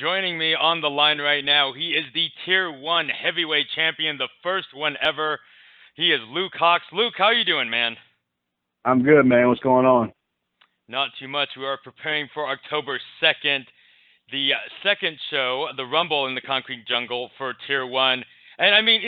Joining me on the line right now, he is the Tier 1 heavyweight champion, the first one ever. He is Luke Hawx. Luke, how you doing, man? I'm good, man. What's going on? Not too much. We are preparing for October 2nd, the second show, the Rumble in the Concrete Jungle for Tier 1. And I mean,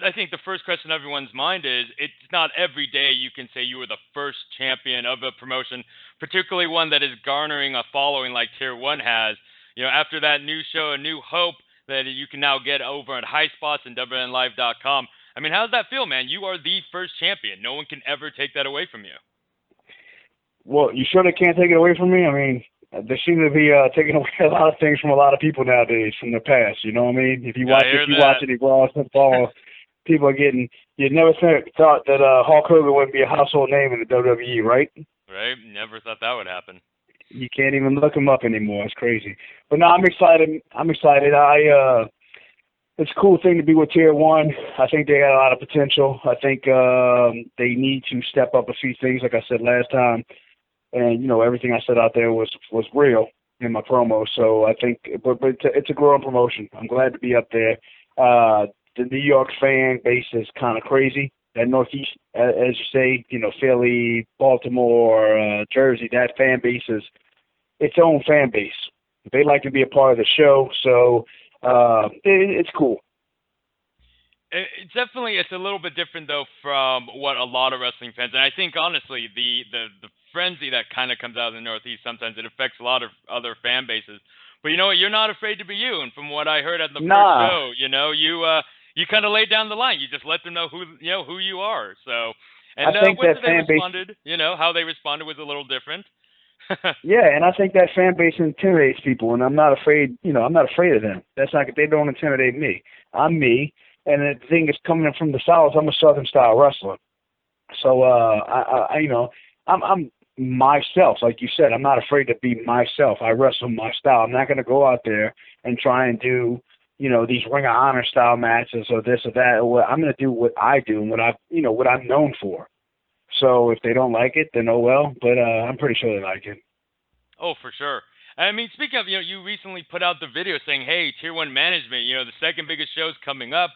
I think the first question on everyone's mind is it's not every day you can say you were the first champion of a promotion, particularly one that is garnering a following like Tier 1 has. After that new show, A New Hope, that you can now get over at High Spots and WNLive.com. I mean, how does that feel, man? You are the first champion. No one can ever take that away from you. Well, you sure they can't take it away from me? I mean, they seem to be taking away a lot of things from a lot of people nowadays from the past. You know what I mean? If you watch any Raw football, people are getting. You never thought that Hulk Hogan wouldn't be a household name in the WWE, right? Right. Never thought that would happen. You can't even look him up anymore. It's crazy. But no, I'm excited. It's a cool thing to be with Tier 1. I think they got a lot of potential. I think they need to step up a few things, like I said last time. And, everything I said out there was real in my promo. So I think, but it's a growing promotion. I'm glad to be up there. The New York fan base is kind of crazy. That Northeast, as you say, Philly, Baltimore, Jersey, that fan base is its own fan base. They like to be a part of the show, so it's cool. It's a little bit different though from what a lot of wrestling fans, and I think honestly the frenzy that kind of comes out of the Northeast sometimes it affects a lot of other fan bases. But you know what? You're not afraid to be you, and from what I heard at the first show, you kind of laid down the line. You just let them know who you are. So, and I think when that they fan responded, how they responded was a little different. Yeah, and I think that fan base intimidates people, and I'm not afraid. I'm not afraid of them. They don't intimidate me. I'm me, and the thing is, coming from the South, I'm a Southern style wrestler. So, I'm myself, like you said. I'm not afraid to be myself. I wrestle my style. I'm not going to go out there and try and do these Ring of Honor style matches or this or that. I'm going to do what I do and what I'm known for. So if they don't like it, then oh well. But I'm pretty sure they like it. Oh, for sure. I mean, speaking of, you recently put out the video saying, "Hey, Tier 1 management, the second biggest show's coming up.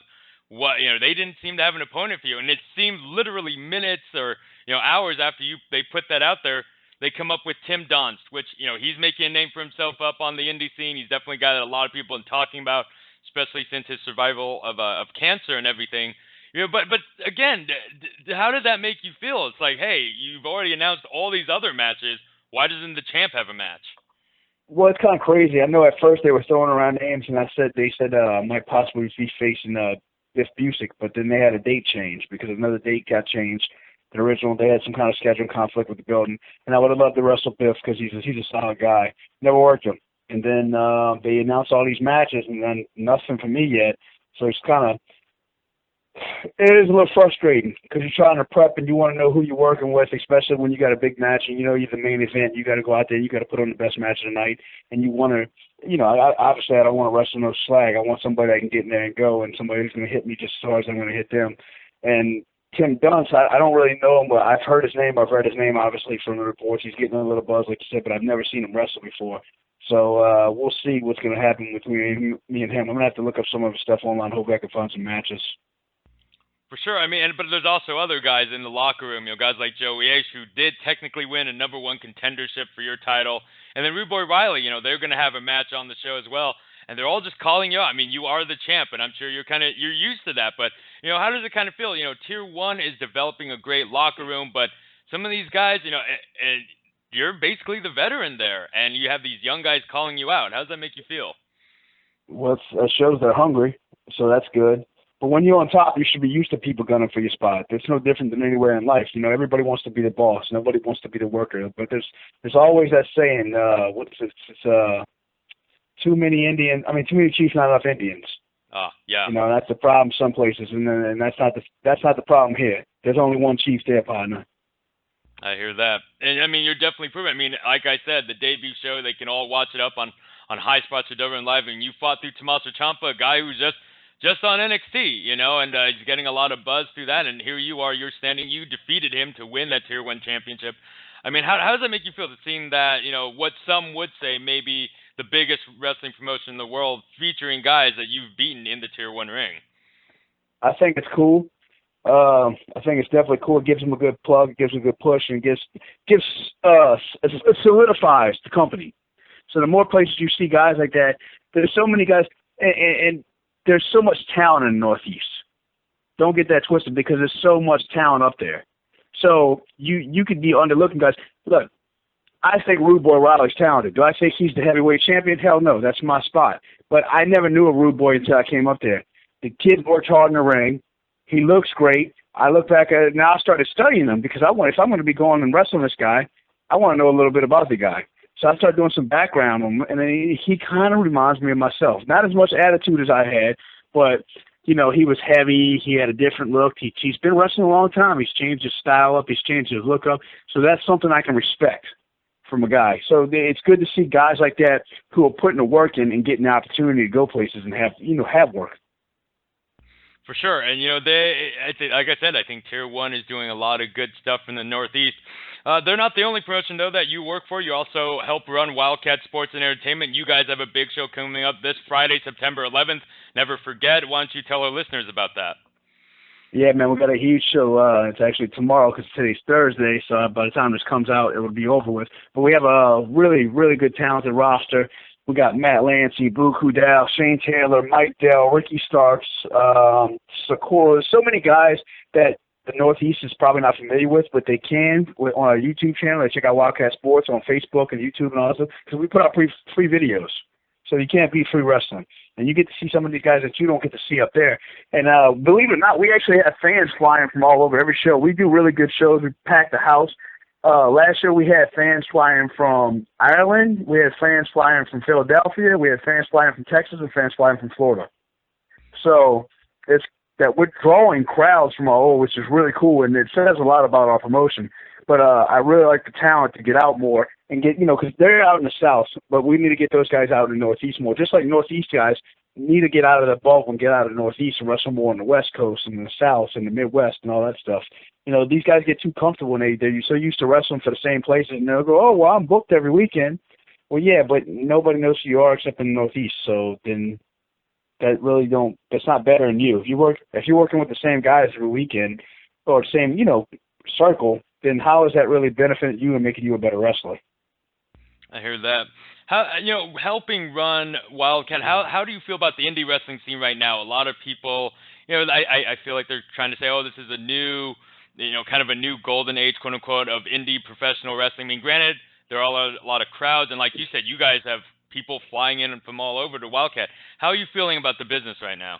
What, they didn't seem to have an opponent for you." And it seemed literally minutes or hours after they put that out there, they come up with Tim Donst, which he's making a name for himself up on the indie scene. He's definitely got a lot of people talking about, especially since his survival of cancer and everything. But again, how did that make you feel? It's like, hey, you've already announced all these other matches. Why doesn't the champ have a match? Well, it's kind of crazy. I know at first they were throwing around names, and they said might possibly be facing Biff Busick, but then they had a date change because another date got changed. The original, they had some kind of scheduling conflict with the building, and I would have loved to wrestle Biff because he's a solid guy. Never worked him, and then they announced all these matches, and then nothing for me yet. So it's kind of. It is a little frustrating because you're trying to prep and you want to know who you're working with, especially when you got a big match and you're the main event. You got to go out there, you got to put on the best match of the night, and you want to, obviously I don't want to wrestle no slag. I want somebody that can get in there and go, and somebody who's going to hit me just as hard as I'm going to hit them. And Tim Dunst, I don't really know him, but I've heard his name. I've read his name obviously from the reports. He's getting a little buzz, like you said, but I've never seen him wrestle before. So we'll see what's going to happen between me and him. I'm going to have to look up some of his stuff online. Hope I can find some matches. For sure. I mean, but there's also other guys in the locker room, guys like Joey H, who did technically win a #1 contendership for your title. And then Rude Boy Riley, they're going to have a match on the show as well. And they're all just calling you out. I mean, you are the champ, and I'm sure you're used to that. But, how does it kind of feel? Tier 1 is developing a great locker room, but some of these guys, you're basically the veteran there, and you have these young guys calling you out. How does that make you feel? Well, that shows they're hungry, so that's good. But when you're on top, you should be used to people gunning for your spot. It's no different than anywhere in life. Everybody wants to be the boss. Nobody wants to be the worker. But there's always that saying, it's too many chiefs, not enough Indians. Yeah. That's the problem some places, and that's not the problem here. There's only one chief there, partner. I hear that. And I mean, you're definitely proving. I mean, like I said, the debut show, they can all watch it up on High Spots or WNLive, and you fought through Tommaso Ciampa, a guy who's just on NXT, and he's getting a lot of buzz through that. And here you are, you defeated him to win that Tier 1 championship. I mean, how does that make you feel, seeing that, what some would say maybe the biggest wrestling promotion in the world, featuring guys that you've beaten in the Tier 1 ring. I think it's cool. I think it's definitely cool. It gives them a good plug, it gives them a good push, and it it solidifies the company. So the more places you see guys like that, there's so many guys, and there's so much talent in the Northeast. Don't get that twisted, because there's so much talent up there. So you could be underlooking guys. Look, I think Rude Boy Riley's talented. Do I think he's the heavyweight champion? Hell no, that's my spot. But I never knew a Rude Boy until I came up there. The kid worked hard in the ring. He looks great. I look back at it now. I started studying him because if I'm going to be going and wrestling this guy, I want to know a little bit about the guy. So I started doing some background on him, and then he kind of reminds me of myself. Not as much attitude as I had, but he was heavy. He had a different look. He's been wrestling a long time. He's changed his style up. He's changed his look up. So that's something I can respect from a guy. So it's good to see guys like that who are putting the work in and getting the opportunity to go places and have work. For sure, and like I said, I think Tier 1 is doing a lot of good stuff in the Northeast. They're not the only promotion, though, that you work for. You also help run Wildcat Sports and Entertainment. You guys have a big show coming up this Friday, September 11th. Never forget. Why don't you tell our listeners about that? Yeah, man, we got a huge show. It's actually tomorrow because today's Thursday, so by the time this comes out, it will be over with. But we have a really, really good, talented roster. We got Matt Lancey, Buku Dow, Shane Taylor, Mike Dell, Ricky Starks, Sakura. So many guys that the Northeast is probably not familiar with, but they can on our YouTube channel. They check out Wildcat Sports on Facebook and YouTube and all that stuff, because we put out free videos. So you can't beat free wrestling. And you get to see some of these guys that you don't get to see up there. And believe it or not, we actually have fans flying from all over every show. We do really good shows. We pack the house. Last year we had fans flying from Ireland, we had fans flying from Philadelphia, we had fans flying from Texas, and fans flying from Florida. So it's that we're drawing crowds from all over, which is really cool, and it says a lot about our promotion. But I really like the talent to get out more and get, because they're out in the South, but we need to get those guys out in the Northeast more. Just like Northeast guys need to get out of the bubble and get out of the Northeast and wrestle more on the West Coast and the South and the Midwest and all that stuff. These guys get too comfortable and they're so used to wrestling for the same places, and they'll go, oh, well, I'm booked every weekend. Well, yeah, but nobody knows who you are except in the Northeast, so then that's not better than you. If you're working with the same guys every weekend or the same, circle, then how is that really benefiting you and making you a better wrestler? I hear that. How helping run Wildcat, how do you feel about the indie wrestling scene right now? A lot of people, I feel like they're trying to say, oh, this is a new, kind of a new golden age, quote unquote, of indie professional wrestling. I mean, granted, there are a lot of crowds, and like you said, you guys have people flying in from all over to Wildcat. How are you feeling about the business right now?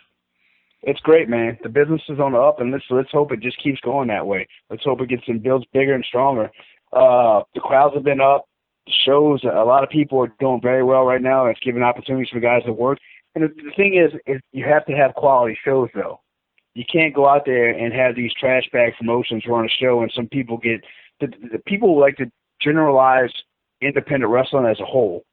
It's great, man. The business is on the up, and let's hope it just keeps going that way. Let's hope it gets and builds bigger and stronger. The crowds have been up. The shows, a lot of people are doing very well right now. It's giving opportunities for guys to work. And the thing is you have to have quality shows, though. You can't go out there and have these trash bag promotions run a show, and some people the people like to generalize independent wrestling as a whole.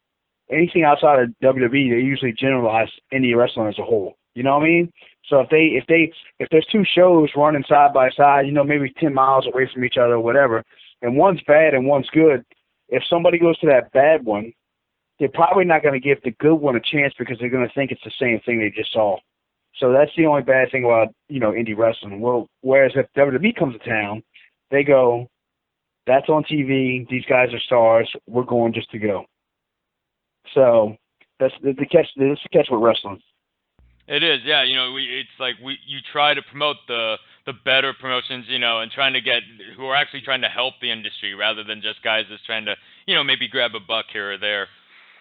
Anything outside of WWE, they usually generalize indie wrestling as a whole. You know what I mean? So if there's two shows running side by side, maybe 10 miles away from each other or whatever, and one's bad and one's good, if somebody goes to that bad one, they're probably not going to give the good one a chance because they're going to think it's the same thing they just saw. So that's the only bad thing about, indie wrestling. Well, whereas if WWE comes to town, they go, that's on TV, these guys are stars, we're going just to go. So that's the catch. That's the catch with wrestling. It is, yeah. It's like you try to promote the better promotions, and trying to get who are actually trying to help the industry rather than just guys that's trying to, maybe grab a buck here or there.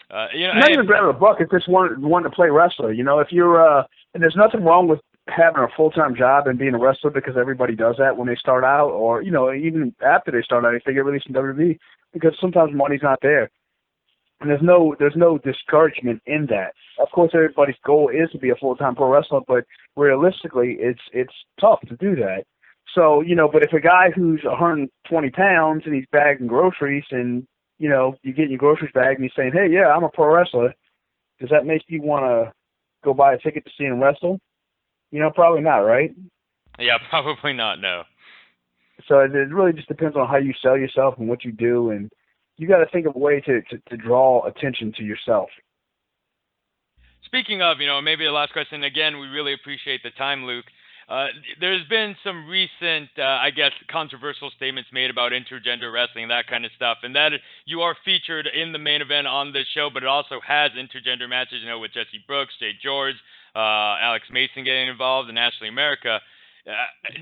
Not even grab a buck. It's just one to play wrestler. If you're and there's nothing wrong with having a full-time job and being a wrestler, because everybody does that when they start out, or even after they start out, if they get released from WWE, because sometimes money's not there. And there's no discouragement in that. Of course, everybody's goal is to be a full-time pro wrestler, but realistically, it's tough to do that. So, but if a guy who's 120 pounds and he's bagging groceries and, you get your groceries bagged and he's saying, hey, yeah, I'm a pro wrestler, does that make you want to go buy a ticket to see him wrestle? Probably not, right? Yeah, probably not, no. So it really just depends on how you sell yourself and what you do, and you got to think of a way to draw attention to yourself. Speaking of, maybe the last question again. We really appreciate the time, Luke. Uh, there's been some recent, I guess, controversial statements made about intergender wrestling, that kind of stuff, and that you are featured in the main event on this show, but it also has intergender matches, with Jesse Brooks, Jay George, Alex Mason getting involved, and Ashley America.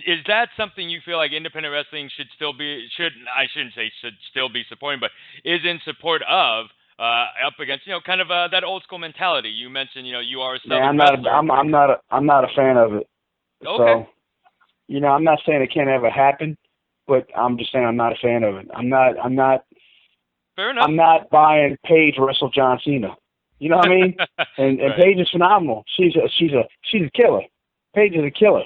Is that something you feel like independent wrestling should still be? I shouldn't say should still be supporting, but is in support of? Up against, kind of that old school mentality. You mentioned, you are a Man, Southern wrestler. I'm not a fan of it. Okay. So, I'm not saying it can't ever happen, but I'm just saying I'm not a fan of it. Fair enough. I'm not buying Paige wrestle John Cena. You know what I mean? And Right. Paige is phenomenal. She's a killer. Paige is a killer.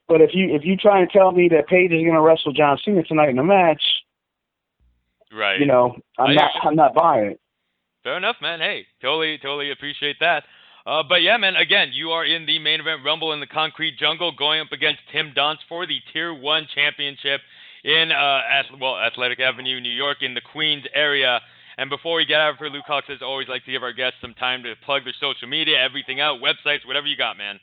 But if you try and tell me that Paige is gonna wrestle John Cena tonight in a match, Right. I'm not buying it. Fair enough, man. Hey, totally appreciate that. But yeah, man, again, you are in the main event Rumble in the Concrete Jungle going up against Tim Donst for the Tier 1 championship in Athletic Avenue, New York, in the Queens area. And before we get out of here, Luke Hawx, as always, like to give our guests some time to plug their social media, everything out, websites, whatever you got, man.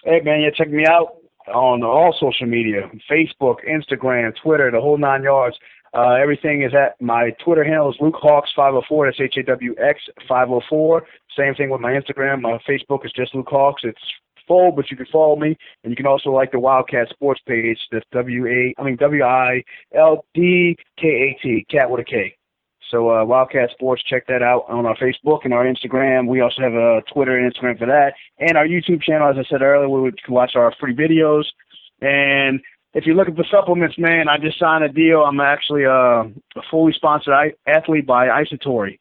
Hey man, check me out on all social media: Facebook, Instagram, Twitter, the whole 9 yards. Everything is at my Twitter handle is Luke Hawx 504. That's HAWX 504. Same thing with my Instagram. My Facebook is just Luke Hawx. It's full, but you can follow me, and you can also like the Wildcat Sports page. That's WILDKAT, cat with a K. So Wildcat Sports, check that out on our Facebook and our Instagram. We also have a Twitter and Instagram for that, and our YouTube channel. As I said earlier, where you can watch our free videos. And if you're looking for supplements, man, I just signed a deal. I'm actually a fully sponsored athlete by Isotory,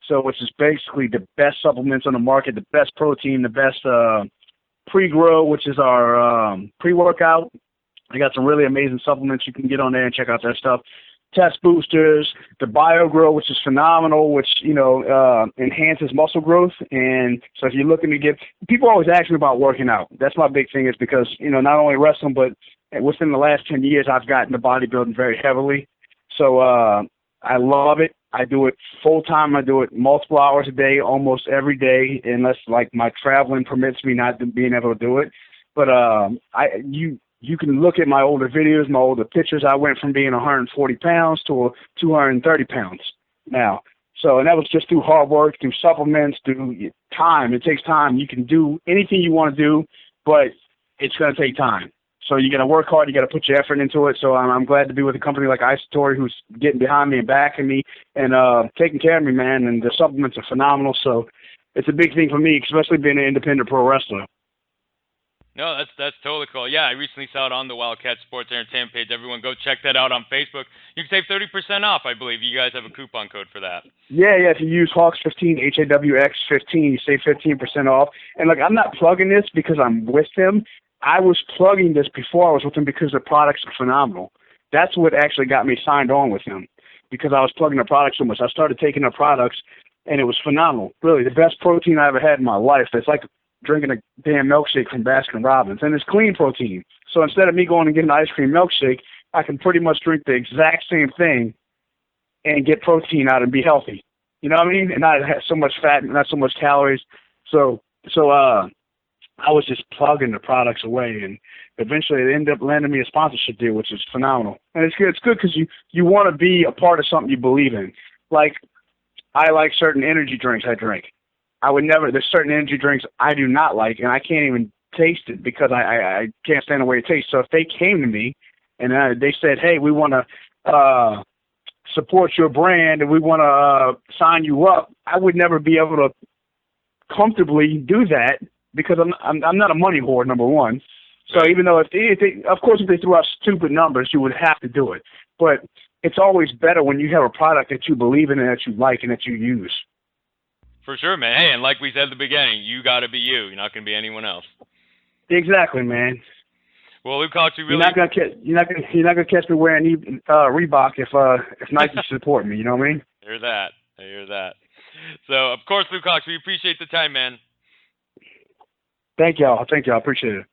which is basically the best supplements on the market, the best protein, the best pre-grow, which is our pre-workout. I got some really amazing supplements you can get on there and check out that stuff. Test boosters, the BioGrow, which is phenomenal, which enhances muscle growth. And so if you're looking to people always ask me about working out. That's my big thing, is because not only wrestling, but within the last 10 years, I've gotten into bodybuilding very heavily. So I love it. I do it full time. I do it multiple hours a day, almost every day, unless like my traveling permits me not being able to do it. But you can look at my older videos, my older pictures. I went from being 140 pounds to 230 pounds now. So, and that was just through hard work, through supplements, through time. It takes time. You can do anything you want to do, but it's going to take time. So you got to work hard. You got to put your effort into it. So I'm glad to be with a company like Isotory, who's getting behind me and backing me and taking care of me, man. And the supplements are phenomenal. So it's a big thing for me, especially being an independent pro wrestler. No, that's totally cool. Yeah, I recently saw it on the Wildcat Sports Entertainment page. Everyone go check that out on Facebook. You can save 30% off, I believe. You guys have a coupon code for that. Yeah, if you use Hawx15, HAWX15, you save 15% off. And look, I'm not plugging this because I'm with them. I was plugging this before I was with them because the products are phenomenal. That's what actually got me signed on with them, because I was plugging the products so much. I started taking their products, and it was phenomenal. Really, the best protein I ever had in my life. It's like drinking a damn milkshake from Baskin Robbins, and it's clean protein. So instead of me going and getting an ice cream milkshake, I can pretty much drink the exact same thing and get protein out and be healthy. You know what I mean? And not have so much fat and not so much calories. So I was just plugging the products away, and eventually it ended up landing me a sponsorship deal, which is phenomenal. And it's good. It's good because you want to be a part of something you believe in. Like, I like certain energy drinks I drink. There's certain energy drinks I do not like, and I can't even taste it because I can't stand the way it tastes. So if they came to me and they said, hey, we want to support your brand and we want to sign you up, I would never be able to comfortably do that because I'm not a money whore, number one. So even though if they threw out stupid numbers, you would have to do it. But it's always better when you have a product that you believe in and that you like and that you use. For sure, man. Hey, and like we said at the beginning, you got to be you. You're not going to be anyone else. Exactly, man. Well, Luke Hawx, you're not gonna catch me wearing Reebok if Nike support me. You know what I mean? I hear that. So, of course, Luke Hawx, we appreciate the time, man. Thank y'all. Appreciate it.